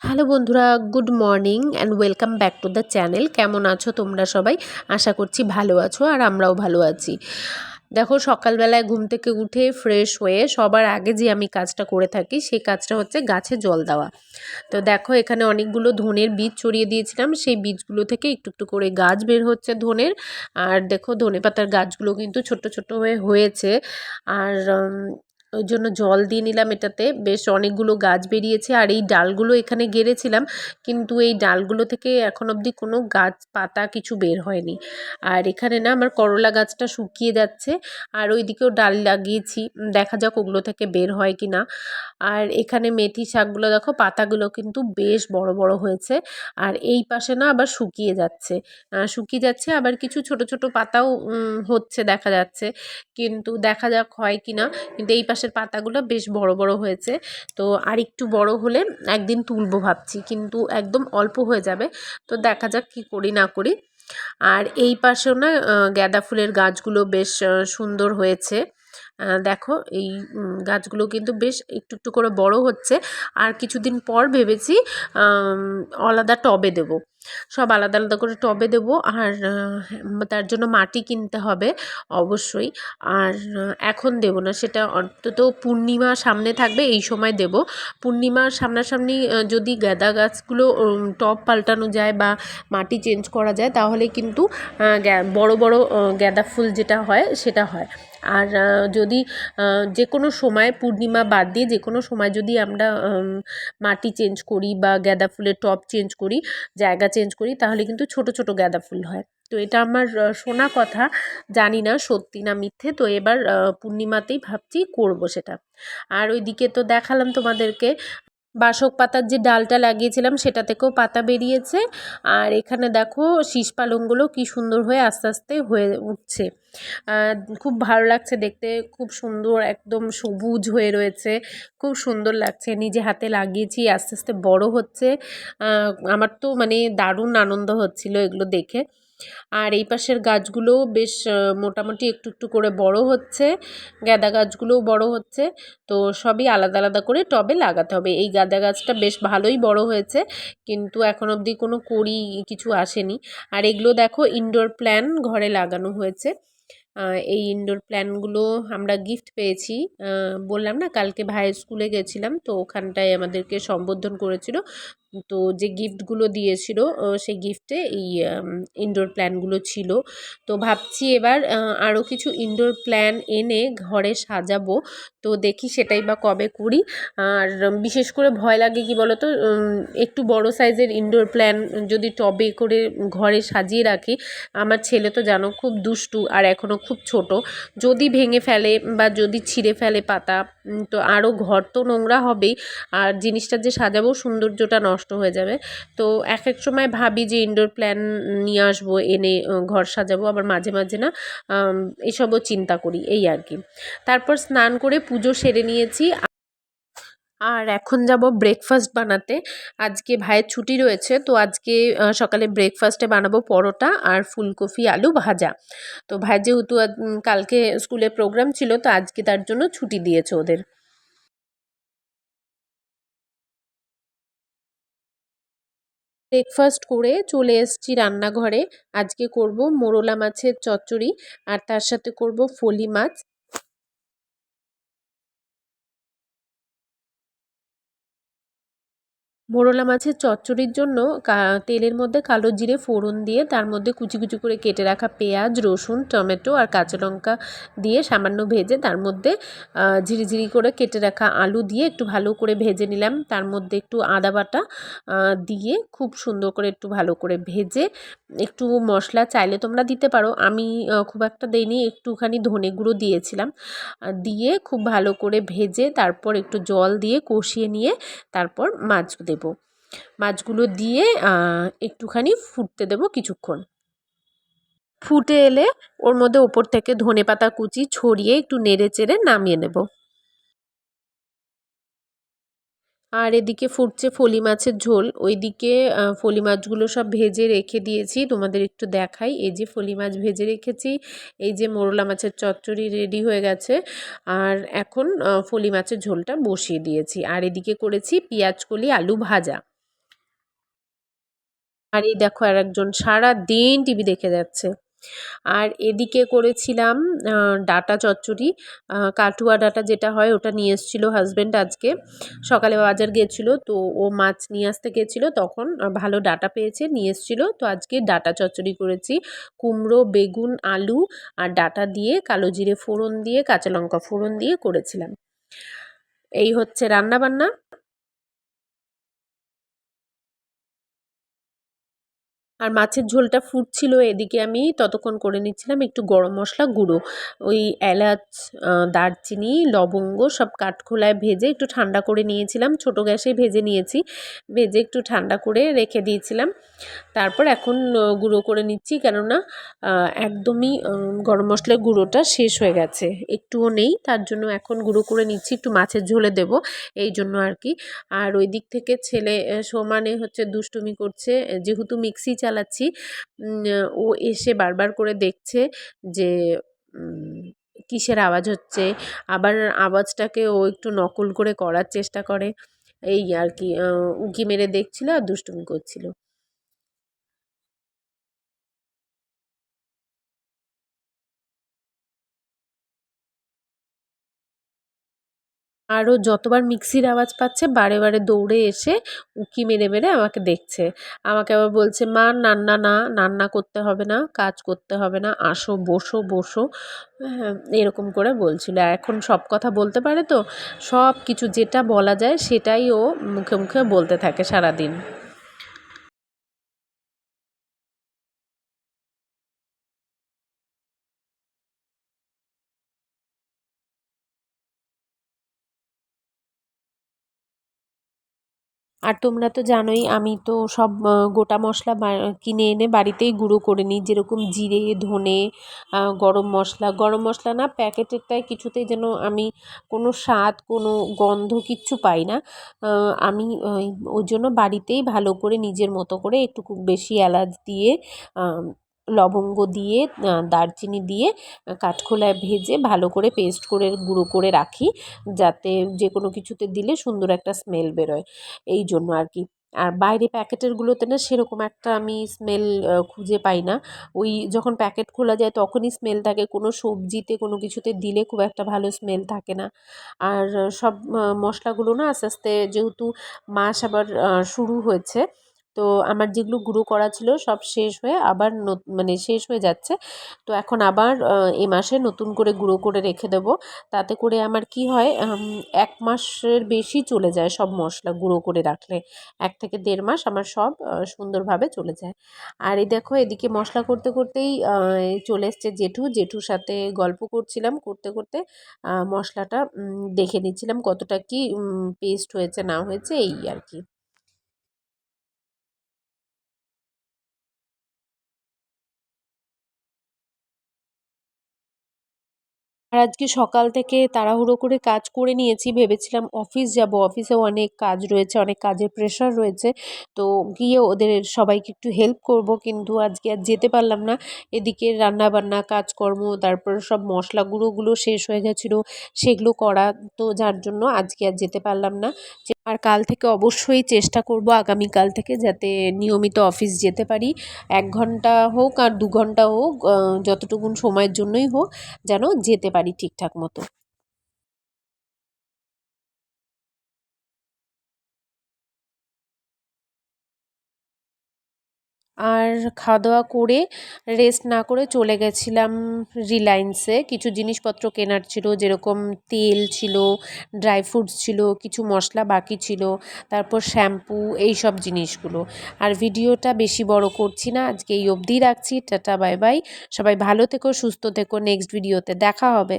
Hello বন্ধুরা, good morning and welcome back to the channel. কেমন আছো তোমরা সবাই? আশা করছি ভালো আছো, আর আমরাও ভালো আছি। দেখো, সকালবেলায় ঘুম থেকে উঠে ফ্রেশ হয়ে সবার আগে যে আমি কাজটা করে থাকি সেই কাজটা হচ্ছে গাছে জল দেওয়া। তো দেখো, এখানে অনেকগুলো ধনের বীজ ছড়িয়ে দিয়েছিলাম, সেই বীজগুলো থেকে একটু একটু করে গাছ বের হচ্ছে ধনের। আর দেখো, ধনেপাতার গাছগুলো কিন্তু ছোট ছোট হয়েছে। আর ওই জন্য জল দিয়ে নিলাম, এটাতে বেশ অনেকগুলো গাছ বেরিয়েছে। আর এই ডালগুলো এখানে গেড়েছিলাম, কিন্তু এই ডালগুলো থেকে এখন অবধি কোনো গাছ পাতা কিছু বের হয়নি। আর এখানে না আমার করলা গাছটা শুকিয়ে যাচ্ছে, আর ওই দিকেও ডাল লাগিয়েছি, দেখা যাক ওগুলো থেকে বের হয় কি না। আর এখানে মেথি শাকগুলো দেখো, পাতাগুলো কিন্তু বেশ বড় বড় হয়েছে। আর এই পাশে না আবার শুকিয়ে যাচ্ছে, আবার কিছু ছোট ছোট পাতাও হচ্ছে দেখা যাচ্ছে, কিন্তু দেখা যাক হয় কি না। কিন্তু এই পাশের পাতাগুলো বেশ বড় বড় হয়েছে। তো আর একটু বড় হলে একদিন তুলবো ভাবছি, কিন্তু একদম অল্প হয়ে যাবে। তো দেখা যাক কি করি না করি। আর এই পাশেও না গাঁদা ফুলের গাছগুলো বেশ সুন্দর হয়েছে। দেখো, এই গাছগুলো কিন্তু বেশ একটু একটু করে বড় হচ্ছে। আর কিছুদিন পর ভেবেছি আলাদা টবে দেব, সব আলাদা আলাদা করে টবে দেবো। আর তার জন্য মাটি কিনতে হবে অবশ্যই। আর এখন দেব না, সেটা অন্তত পূর্ণিমা সামনে থাকবে এই সময় দেব। পূর্ণিমার সামনাসামনি যদি গাঁদা গাছগুলো টব পাল্টানো যায় বা মাটি চেঞ্জ করা যায়, তাহলে কিন্তু বড় বড় গাঁদা ফুল যেটা হয় সেটা হয়। আর যদি যে কোনো সময় পূর্ণিমা বাদ দিয়ে যে কোনো সময় যদি আমরা মাটি চেঞ্জ করি বা গাঁদা ফুলের টব চেঞ্জ করি, জায়গা চেঞ্জ করি, তাহলে কিন্তু ছোট ছোট গাঁদা ফুল হয়। তো এটা আমার শোনা কথা, জানি না সত্যি না মিথ্যে। তো এবার পূর্ণিমাতেই ভাবছি করব সেটা। আর ওইদিকে তো দেখালাম তোমাদেরকে বাসক পাতার যে ডালটা লাগিয়েছিলাম, সেটা থেকেও পাতা বেরিয়েছে। আর এখানে দেখো, শীষ পালংগুলো কি সুন্দর হয়ে আস্তে আস্তে হয়ে উঠছে। খুব ভালো লাগছে দেখতে, খুব সুন্দর একদম সবুজ হয়ে রয়েছে, খুব সুন্দর লাগছে। নিজে হাতে লাগিয়েছি, আস্তে আস্তে বড় হচ্ছে। আমার তো মানে দারুণ আনন্দ হচ্ছিল এগুলো দেখে। আর এই পাশের গাছগুলোও বেশ মোটামুটি একটু একটু করে বড় হচ্ছে, গাঁদা গাছগুলোও বড় হচ্ছে। তো সবই আলাদা আলাদা করে টবে লাগাতে হবে। এই গাঁদা গাছটা বেশ ভালোই বড় হয়েছে, কিন্তু এখন অবধি কোনো কড়ি কিছু আসেনি। আর এগুলো দেখো, ইনডোর প্ল্যান্ট ঘরে লাগানো হয়েছে। এই ইনডোর প্ল্যান্টগুলো আমরা গিফট পেয়েছি। বললাম না, কালকে ভাইয়ের স্কুলে গেছিলাম, তো ওখানটায় আমাদেরকে সম্বোধন করেছিল। তো যে গিফটগুলো দিয়েছিল, সেই গিফটে এই ইনডোর প্ল্যান্টগুলো ছিল। তো ভাবছি এবার আরও কিছু ইনডোর প্ল্যান্ট এনে ঘরে সাজাবো। তো দেখি সেটাই বা কবে করি। আর বিশেষ করে ভয় লাগে কি বলো তো, একটু বড় সাইজের ইনডোর প্ল্যান্ট যদি টবে করে ঘরে সাজিয়ে রাখি, আমার ছেলে তো জানো খুব দুষ্টু, আর এখনও খুব ছোট, যদি ভেঙে ফেলে বা যদি ছিঁড়ে ফেলে পাতা, তো আরও ঘর তো নোংরা হবেই, আর জিনিসটা যে সাজাবো সৌন্দর্যটা নষ্ট হয়ে যাবে। তো এক এক সময় ভাবি যে ইনডোর প্ল্যান্ট নিয়ে আসবো, এনে ঘর সাজাবো, আবার মাঝে মাঝে না এসবও চিন্তা করি, এই আর কি। তারপর স্নান করে পুজো সেরে নিয়েছি। আর এখন যাব ব্রেকফাস্ট বানাতে। আজকে ভাইয়ের ছুটি রয়েছে, তো আজকে সকালে ব্রেকফাস্টে বানাবো পরোটা আর ফুলকপি আলু ভাজা। তো ভাই যেহেতু কালকে স্কুলে প্রোগ্রাম ছিল, তো আজকে তার জন্য ছুটি দিয়েছে ওদের। ব্রেকফাস্ট করে চলে এসেছি রান্নাঘরে। আজকে করব মোরলা মাছের চচ্চড়ি, আর তার সাথে করব ফলি মাছ। মোরলা মাছের চচ্চড়ির জন্য তেলের মধ্যে কালো জিরে ফোড়ন দিয়ে তার মধ্যে কুচি কুচি করে কেটে রাখা পেঁয়াজ, রসুন, টমেটো আর কাঁচা লঙ্কা দিয়ে সামান্য ভেজে, তার মধ্যে ঝিরিঝিরি করে কেটে রাখা আলু দিয়ে একটু ভালো করে ভেজে নিলাম। তার মধ্যে একটু আদা বাটা দিয়ে খুব সুন্দর করে একটু ভালো করে ভেজে, একটু মশলা চাইলে তোমরা দিতে পারো, আমি খুব একটা দেইনি, একটুখানি ধনে গুঁড়ো দিয়েছিলাম। দিয়ে খুব ভালো করে ভেজে তারপর একটু জল দিয়ে কষিয়ে নিয়ে তারপর মাছ দেবো। মাছগুলো দিয়ে একটুখানি ফুটতে দেবো কিছুক্ষণ। ফুটে এলে ওর মধ্যে ওপর থেকে ধনেপাতা কুচি ছড়িয়ে একটু নেড়ে চেড়ে নামিয়ে নেব। আর এদিকে ফুটছে ফলি মাছের ঝোল। ওইদিকে ফলি মাছগুলো সব ভেজে রেখে দিয়েছি, তোমাদের একটু দেখাই। এই যে ফলি মাছ ভেজে রেখেছি, এই যে মোরলা মাছের চচ্চড়ি রেডি হয়ে গেছে। আর এখন ফলি মাছের ঝোলটা বসিয়ে দিয়েছি। আর এদিকে করেছি পেঁয়াজ কলি আলু ভাজা। আর এই দেখো আরেকজন সারাদিন টিভি দেখে যাচ্ছে। আর এদিকে করেছিলাম ডাঁটা চচ্চড়ি। কাটুয়া ডাঁটা যেটা হয় ওটা নিয়ে এসেছিলো হাসব্যান্ড আজকে। সকালে বাজার গিয়েছিলো, তো ও মাছ নিয়ে আসতে গিয়েছিলো, তখন ভালো ডাঁটা পেয়েছে নিয়ে এসেছিলো। তো আজকে ডাঁটা চচ্চড়ি করেছি। কুমড়ো, বেগুন, আলু আর ডাঁটা দিয়ে কালো জিরে ফোড়ন দিয়ে কাঁচা লঙ্কা ফোড়ন দিয়ে করেছিলাম। এই হচ্ছে রান্নাবান্না। আর মাছের ঝোলটা ফুটছিল, এদিকে আমি ততক্ষণ করে নিচ্ছিলাম একটু গরম মশলা গুঁড়ো। ওই এলাচ, দারচিনি, লবঙ্গ সব কাঠখোলায় ভেজে একটু ঠান্ডা করে নিয়েছিলাম, ছোটো গ্যাসেই ভেজে নিয়েছি। ভেজে একটু ঠান্ডা করে রেখে দিয়েছিলাম। তারপর এখন গুঁড়ো করে নিচ্ছি, কেননা একদমই গরম মশলার গুঁড়োটা শেষ হয়ে গেছে, একটুও নেই। তার জন্য এখন গুঁড়ো করে নিচ্ছি, একটু মাছের ঝোলে দেবো এই জন্য আর কি। আর ওই দিক থেকে ছেলে সমানে হচ্ছে দুষ্টুমি করছে, যেহেতু মিক্সি চালাচ্ছি। ও এসে বারবার করে দেখছে যে কিসের আওয়াজ হচ্ছে, আবার আওয়াজটাকে ও একটু নকল করে করার চেষ্টা করে। এই আর কি, উঁকি মেরে দেখছিল আর দুষ্টুমি করছিল। আরও যতবার মিক্সির আওয়াজ পাচ্ছে বারে বারে দৌড়ে এসে উঁকি মেরে মেরে আমাকে দেখছে। আমাকে আবার বলছে, মা রান্না না, রান্না করতে হবে না, কাজ করতে হবে না, আসো বসো বসো। হ্যাঁ, এরকম করে বলছিল। এখন সব কথা বলতে পারে, তো সব কিছু যেটা বলা যায় সেটাই ও মুখে মুখে বলতে থাকে সারাদিন। আর তোমরা তো জানোই আমি তো সব গোটা মশলা কিনে এনে বাড়িতেই গুঁড়ো করে নিই, যেরকম জিরে, ধনে, গরম মশলা না প্যাকেটেরটায় কিছুতেই যেন আমি কোনো স্বাদ, কোনো গন্ধ কিচ্ছু পাই না। আমি ওই জন্য বাড়িতেই ভালো করে নিজের মতো করে একটু খুব বেশি এলাচ দিয়ে, লবঙ্গ দিয়ে, দারচিনি দিয়ে কাঠখোলায় ভেজে ভালো করে পেস্ট করে গুঁড়ো করে রাখি, যাতে যে কোনো কিছুতে দিলে সুন্দর একটা স্মেল বেরোয়, এই জন্য আর কি। আর বাইরে প্যাকেটেরগুলোতে না সেরকম একটা আমি স্মেল খুঁজে পাই না। ওই যখন প্যাকেট খোলা যায় তখনই স্মেল থাকে, কোনো সবজিতে কোনো কিছুতে দিলে খুব একটা ভালো স্মেল থাকে না। আর সব মশলাগুলো না আস্তে আস্তে যেহেতু মাস আবার শুরু হয়েছে, তো আমার যেগুলো গুঁড়ো করা ছিল সব শেষ হয়ে আবার মানে শেষ হয়ে যাচ্ছে। তো এখন আবার এ মাসে নতুন করে গুঁড়ো করে রেখে দেবো। তাতে করে আমার কি হয়, ১ মাসের বেশি চলে যায় সব মশলা গুঁড়ো করে রাখলে। ১ থেকে ১.৫ মাস আমার সব সুন্দরভাবে চলে যায়। আর এই দেখো এদিকে মশলা করতে করতেই চলে এসছে জেঠু। জেঠুর সাথে গল্প করছিলাম, করতে করতে মশলাটা দেখে নিচ্ছিলাম কতটা কি পেস্ট হয়েছে না হয়েছে, এই আর কি। আর আজকে সকাল থেকে তাড়াহুড়ো করে কাজ করে নিয়েছি, ভেবেছিলাম অফিস যাব, অফিসেও অনেক কাজ রয়েছে, অনেক কাজের প্রেশার রয়েছে। তো গিয়ে ওদের সবাইকে একটু হেল্প করব, কিন্তু আজকে আর যেতে পারলাম না। এদিকে রান্নাবান্না কাজকর্ম, তারপর সব মশলা গুঁড়োগুলো শেষ হয়ে গেছিলো, সেগুলো করা, তো যার জন্য আজকে আর যেতে পারলাম না। আর কাল থেকে অবশ্যই চেষ্টা করব আগামীকাল থেকে যাতে নিয়মিত অফিস যেতে পারি। ১ ঘন্টা হোক আর ২ ঘন্টা হোক, যতটুকুন সময়ের জন্যই হোক, যেন যেতে পারি ঠিকঠাক মতো। আর খাওয়া দাওয়া করে রেস্ট না করে চলে গেছিলাম রিলায়েন্সে। কিছু জিনিসপত্র কেনার ছিল, যেরকম তেল ছিল, ড্রাই ফ্রুটস ছিল, কিছু মশলা বাকি ছিল, তারপর শ্যাম্পু, এই সব জিনিসগুলো। আর ভিডিওটা বেশি বড় করছি না, আজকে এই অবধিই রাখছি। Tata, bye bye. সবাই ভালো থেকো, সুস্থ থেকো, নেক্সট ভিডিওতে দেখা হবে।